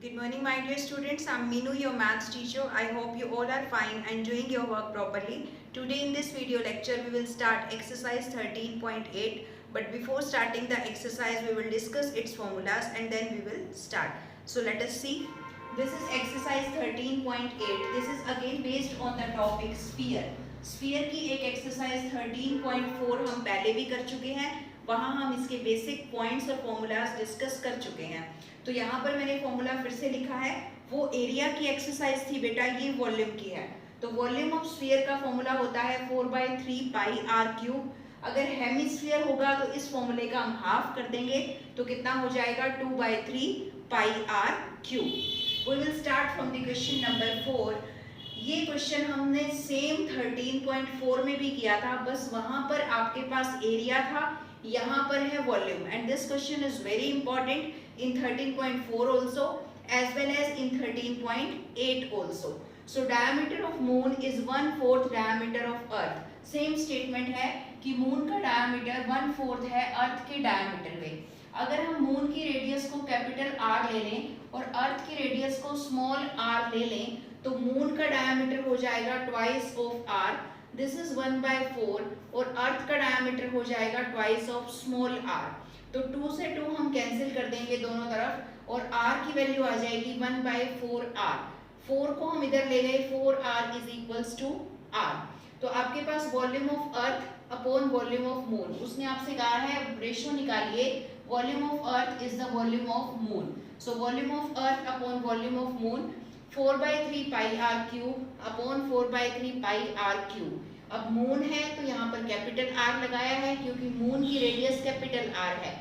Good morning, my dear students. I'm Meenu, your maths teacher. I hope you all are fine and doing your work properly. Today in this video lecture, we will start exercise 13.8. But before starting the exercise, we will discuss its formulas and then we will start. So let us see. This is exercise 13.8. This is again based on the topic sphere. Sphere की एक exercise 13.4 हम पहले भी कर चुके हैं, वहां हम इसके बेसिक पॉइंट्स और फॉर्मूलाज डिस्कस कर चुके हैं। तो यहाँ पर मैंने फॉर्मूला फिर से लिखा है, वो एरिया की एक्सरसाइज थी बेटा, ये वॉल्यूम की है। तो वॉल्यूम ऑफ स्फीयर का फॉर्मूला होता है 4/3 पाई आर क्यूब। अगर हेमिस्फीयर होगा तो इस फॉर्मूले का हम हाफ कर देंगे, तो कितना हो जाएगा 2/3 pi r cube. We will start from the question number 4। ये क्वेश्चन हमने सेम 13.4 में भी किया था, बस वहां पर आपके पास एरिया था, यहाँ पर है volume. And this question is very important in 13.4 also as well as in 13.8 also. So diameter of moon is 1/4 diameter of earth. Same statement है कि मून का डायमीटर 1/4 है अर्थ के डायमीटर में। अगर हम मून की रेडियस को कैपिटल आर ले लें और अर्थ की रेडियस को स्मॉल आर ले लें, तो मून का डायमीटर हो जाएगा twice of R, this is 1/4, और अर्थ का डायमीटर हो जाएगा ट्वाइस ऑफ स्मॉल आर। तो 2 से 2 हम कैंसिल कर देंगे दोनों तरफ, और r की वैल्यू आ जाएगी 1/4 r। 4 को हम इधर ले गए, 4r is equals to r। तो आपके पास volume of earth upon volume of moon, उसने आपसे कहा है रेशियो निकालिए, volume of earth is the volume of moon. So volume of earth upon volume of moon 4/3 pi r cube upon 4/3 pi r cube. अब moon है तो यहाँ पर कैपिटल आर लगाया है क्योंकि मून की रेडियस कैपिटल आर है।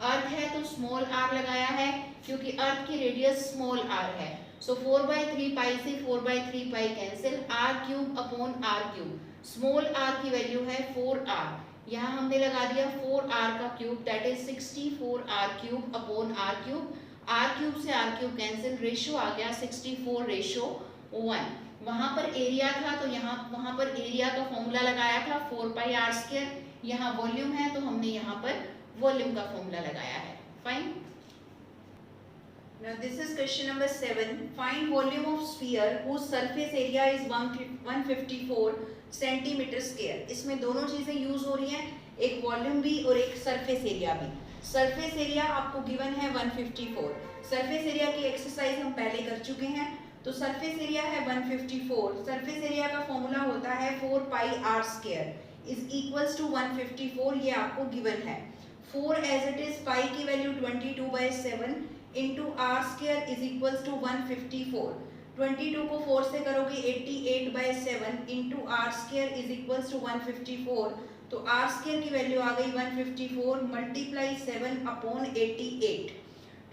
अर्थ है तो स्मॉल आर लगाया है क्योंकि अर्थ की रेडियस स्मॉल आर है। सो 4/3 पाई से 4/3 pi cancel, R cube upon R cube. Small R की वैल्यू है 4r, यहाँ हमने लगा दिया 4r का cube, that is 64r cube upon R cube. R cube से आर क्यूब कैंसिल, रेशियो आ गया 64:1। वहां पर एरिया था तो यहाँ वहां पर एरिया का फॉर्मूला लगाया था 4πr²। यहाँ वॉल्यूम है तो हमने यहाँ पर वॉल्यूम का फॉर्मूला लगाया है। Fine. Now this is question number 7. Find volume of sphere whose surface area is 154 centimetre square. इसमें दोनों चीजें यूज हो रही हैं, एक वॉल्यूम भी और एक सरफेस एरिया भी। सरफेस एरिया आपको गिवन है 154। सरफेस एरिया की एक्सरसाइज हम पहले कर चुके हैं, तो सरफेस एरिया है 154। सरफेस एरिया का फॉर्मूला होता है 4πr² इज इक्वल्स टू 154, ये आपको गिवन है। 4 एज इट इज, पाई की value 22/7 into r² is equals to 154। 22 को 4 से करोगे 88/7 into r² is equals to 154। तो r² की वैल्यू आ गई 154 मल्टीप्लाई 7 अपॉन 88।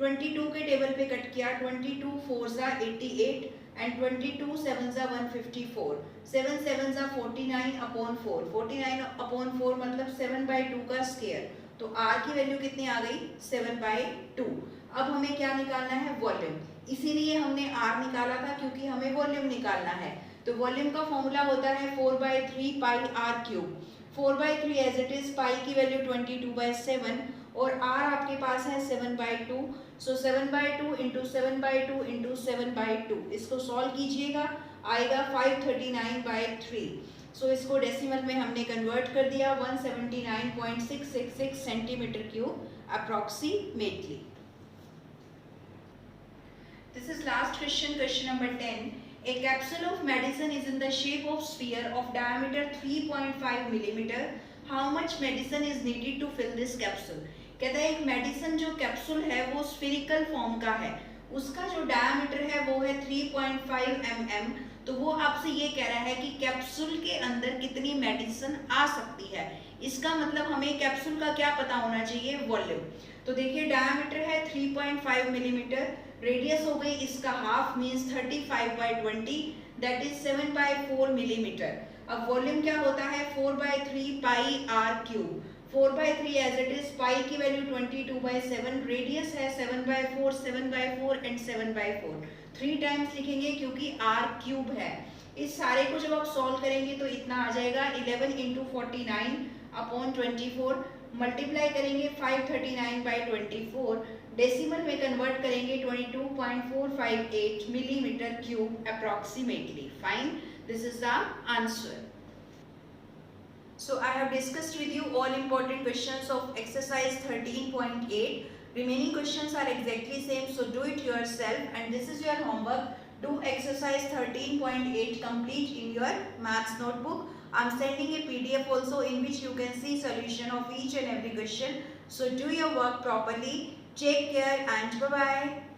22 के टेबल पे कट किया, 22 4 सा 88 एंड 22 7 सा 154, 7 7 सा 49 अपॉन 4, 49 अपॉन 4 मतलब 7/2 का स्क्वायर। तो r की वैल्यू कितनी आ गई 7/2। अब हमें क्या निकालना है, वॉल्यूम। इसीलिए हमने r निकाला था क्योंकि हमें वॉल्यूम निकालना है। तो वॉल्यूम का फॉर्मूला होता है 4/3 pi r cube. 4/3 as it is, pi की वैल्यू 22/7 और r आपके पास है 7/2। सो 7/2 इंटू 7/2 इंटू 7/2, इसको सॉल्व कीजिएगा, आएगा 539/3। सो इसको डेसिमल में हमने कन्वर्ट कर दिया, 179.666 centimetre cube approximately. This is last question, question number 10. A capsule of medicine is in the shape of sphere of diameter 3.5 millimeter. How much medicine is needed to fill this capsule? कहता है एक medicine जो capsule है वो spherical form का है, उसका जो डायमीटर है वो है 3.5 mm। तो वो आपसे ये कह रहा है कि कैप्सूल के अंदर कितनी मेडिसिन आ सकती है। इसका मतलब हमें कैप्सूल का क्या पता होना चाहिए, वॉल्यूम। तो देखिए डायमीटर है 3.5 मिलीमीटर, रेडियस हो गई इसका half means 35/20, that is 7/4 millimetre. अब वॉल्यूम क्या होता है 4/3 pi r cube. 4/3 as it is, pi की वैल्यू 22/7, रेडियस है 7/4, 7/4 एंड 7/4। 3 टाइम्स लिखेंगे क्योंकि आर क्यूब है। इस सारे को जब आप सॉल्व करेंगे तो इतना आ जाएगा 11 इंटू 49 अपॉन 24, मल्टीप्लाई करेंगे 539/24, डेसिमल में कन्वर्ट करेंगे 22.458 millimetre cube approximately. Fine, this is the answer. So I have discussed with you all important questions of exercise 13.8. Remaining questions are exactly same, so do it yourself, and this is your homework. Do exercise 13.8 complete in your maths notebook. I am sending a PDF also in which you can see solution of each and every question. So do your work properly. Take care and bye bye.